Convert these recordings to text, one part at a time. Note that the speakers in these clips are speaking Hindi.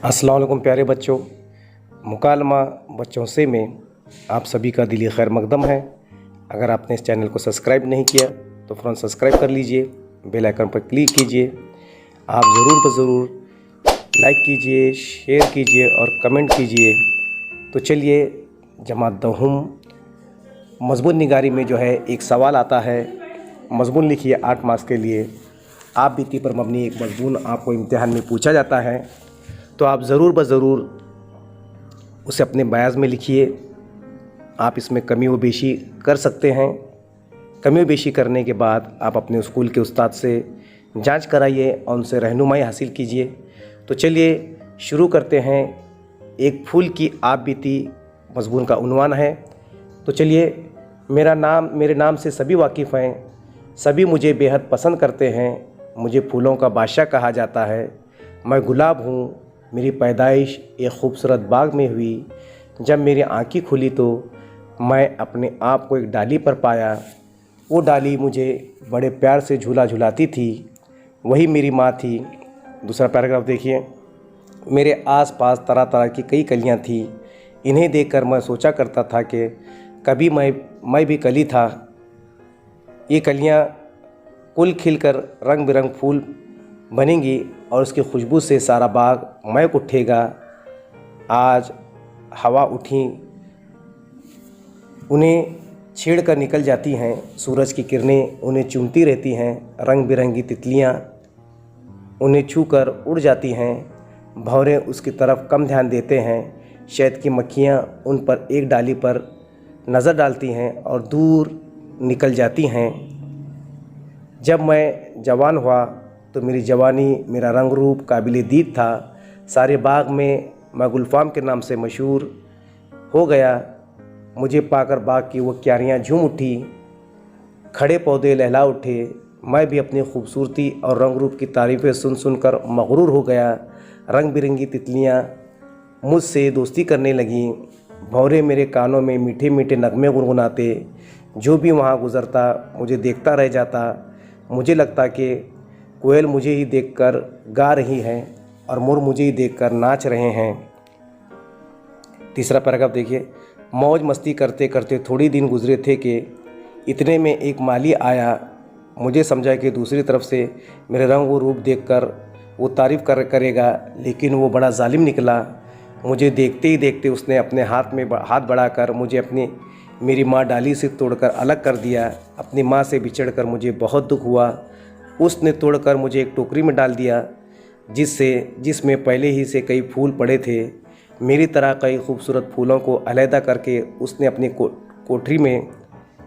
अस्सलाम वालेकुम प्यारे बच्चों, मुकालमा बच्चों से में आप सभी का दिली खैर मकदम है। अगर आपने इस चैनल को सब्सक्राइब नहीं किया तो फ़ौरन सब्सक्राइब कर लीजिए, बेल आइकन पर क्लिक कीजिए। आप ज़रूर लाइक कीजिए, शेयर कीजिए और कमेंट कीजिए। तो चलिए, जमात दहुम मज़मून निगारी में जो है एक सवाल आता है। मज़मून लिखिए 8 मार्क्स के लिए। आप बीती पर मबनी एक मज़मून आपको इम्तिहान में पूछा जाता है, तो आप ज़रूर उसे अपने बयाज़ में लिखिए। आप इसमें कमी व बेशी कर सकते हैं। कमी व बेशी करने के बाद आप अपने स्कूल के उस्ताद से जांच कराइए और उनसे रहनुमाई हासिल कीजिए। तो चलिए शुरू करते हैं। एक फूल की आप बीती मज़मून का उन्वान है। तो चलिए, मेरे नाम से सभी वाकिफ़ हैं, सभी मुझे बेहद पसंद करते हैं। मुझे फूलों का बादशाह कहा जाता है। मैं गुलाब हूँ, मेरी पैदाइश एक खूबसूरत बाग में हुई। जब मेरी आँखें खुली तो मैं अपने आप को एक डाली पर पाया। वो डाली मुझे बड़े प्यार से झूला झुलाती थी, वही मेरी माँ थी। दूसरा पैराग्राफ देखिए। मेरे आसपास तरह तरह की कई कलियाँ थीं। इन्हें देखकर मैं सोचा करता था कि कभी मैं भी कली था। ये कलियाँ कुल खिलकर रंग बिरंग फूल बनेंगी और उसकी खुशबू से सारा बाग महक उठेगा। आज हवा उठी, उन्हें छेड़ कर निकल जाती हैं। सूरज की किरणें उन्हें चूमती रहती हैं। रंग बिरंगी तितलियाँ उन्हें छूकर उड़ जाती हैं। भंवरे उसकी तरफ कम ध्यान देते हैं। शहद की मक्खियाँ उन पर एक डाली पर नज़र डालती हैं और दूर निकल जाती हैं। जब मैं जवान हुआ तो मेरी जवानी, मेरा रंग रूप काबिल दीद था। सारे बाग में मैं गुलफाम के नाम से मशहूर हो गया। मुझे पाकर बाग की वो क्यारियाँ झूम उठी, खड़े पौधे लहला उठे। मैं भी अपनी खूबसूरती और रंग रूप की तारीफ़ें सुनकर मगरूर हो गया। रंग बिरंगी तितलियाँ मुझसे दोस्ती करने लगीं। भंवरे मेरे कानों में मीठे मीठे नगमे गुनगुनाते। जो भी वहाँ गुज़रता मुझे देखता रह जाता। मुझे लगता कि कोयल मुझे ही देखकर गा रही है और मोर मुझे ही देखकर नाच रहे हैं। तीसरा पैराग्राफ देखिए। मौज मस्ती करते करते थोड़ी दिन गुजरे थे कि इतने में एक माली आया। मुझे समझा कि दूसरी तरफ से मेरे रंग व रूप देखकर वो तारीफ़ करेगा, लेकिन वो बड़ा जालिम निकला। मुझे देखते ही देखते उसने अपने हाथ बढ़ाकर मुझे मेरी माँ डाली से तोड़कर अलग कर दिया। अपनी माँ से बिछड़कर मुझे बहुत दुख हुआ। उसने तोड़कर मुझे एक टोकरी में डाल दिया जिसमें पहले ही से कई फूल पड़े थे। मेरी तरह कई खूबसूरत फूलों को अलहदा करके उसने अपनी कोठरी में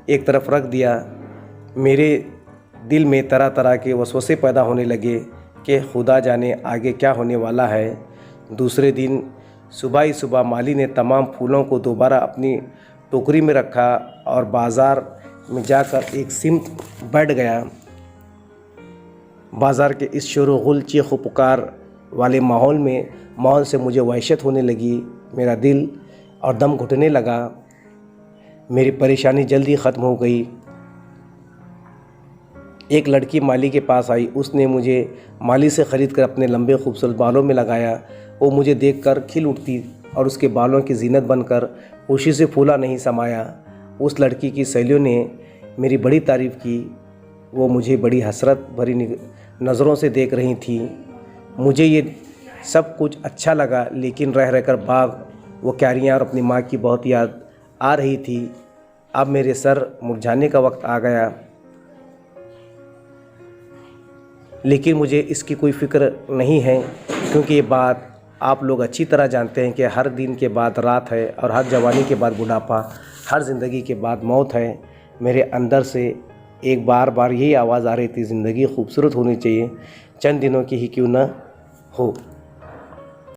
एक तरफ रख दिया। मेरे दिल में तरह तरह के वसवसे पैदा होने लगे कि खुदा जाने आगे क्या होने वाला है। दूसरे दिन सुबह ही सुबह माली ने तमाम फूलों को दोबारा अपनी टोकरी में रखा और बाज़ार में जाकर एक सिमत बैठ गया। बाज़ार के इस शोर गुल, चीख पुकार वाले माहौल से मुझे वहशत होने लगी। मेरा दिल और दम घुटने लगा। मेरी परेशानी जल्दी ख़त्म हो गई। एक लड़की माली के पास आई। उसने मुझे माली से ख़रीद कर अपने लंबे खूबसूरत बालों में लगाया। वो मुझे देखकर खिल उठती और उसके बालों की जीनत बनकर खुशी से फूला नहीं समाया। उस लड़की की सहेलियों ने मेरी बड़ी तारीफ़ की। वो मुझे बड़ी हसरत भरी नज़रों से देख रही थी। मुझे ये सब कुछ अच्छा लगा, लेकिन रह कर बाग, वो क्यारियाँ और अपनी माँ की बहुत याद आ रही थी। अब मेरे सर मुरझाने का वक्त आ गया, लेकिन मुझे इसकी कोई फ़िक्र नहीं है, क्योंकि ये बात आप लोग अच्छी तरह जानते हैं कि हर दिन के बाद रात है और हर जवानी के बाद बुढ़ापा, हर ज़िंदगी के बाद मौत है। मेरे अंदर से एक बार यही आवाज़ आ रही थी, ज़िंदगी खूबसूरत होनी चाहिए, चंद दिनों की ही क्यों न हो।